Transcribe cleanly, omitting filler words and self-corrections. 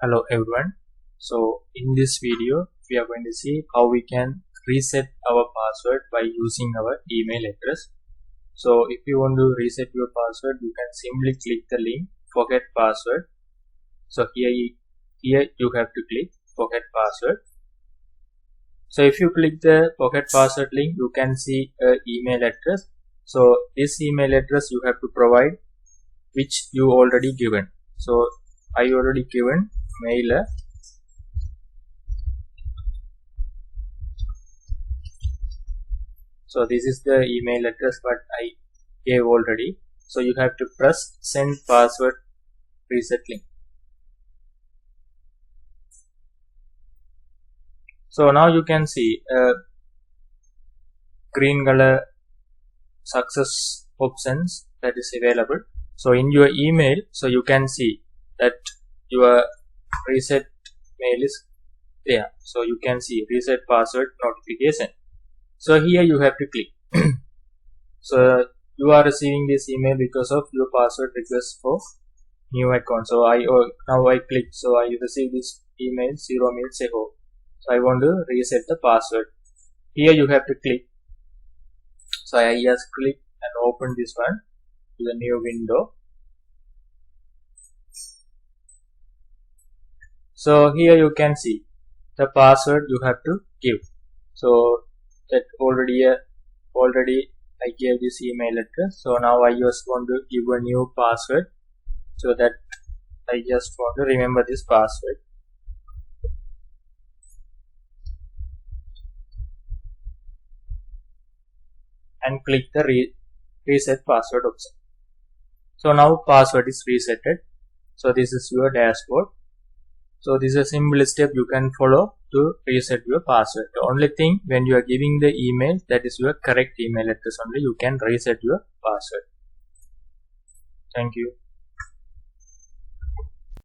Hello everyone. So in this video we are going to see how we can reset our password by using our email address. So if you want to reset your password, you can simply click the link forget password. So here you have to click forget password. So if you click the forget password link, you can see an email address. So this email address you have to provide which you already given. So I already given mailer. So this is the email address what I gave already. So you have to press send password reset link. So now you can see green color success options that is available. So in your email, so you can see that your reset mail is there. So you can see reset password notification. So here you have to click. So you are receiving this email because of your password request for new account. So now I click. So I receive this email 0 minutes ago. So I want to reset the password. Here you have to click. So I just click and open this one to the new window. So here you can see the password you have to give. So that already I gave this email address. So now I just want to give a new password, so that I just want to remember this password. And click the reset password option. So now password is resetted. So this is your dashboard. So this is a simple step you can follow to reset your password. The only thing, when you are giving the email, that is your correct email address only, you can reset your password. Thank you.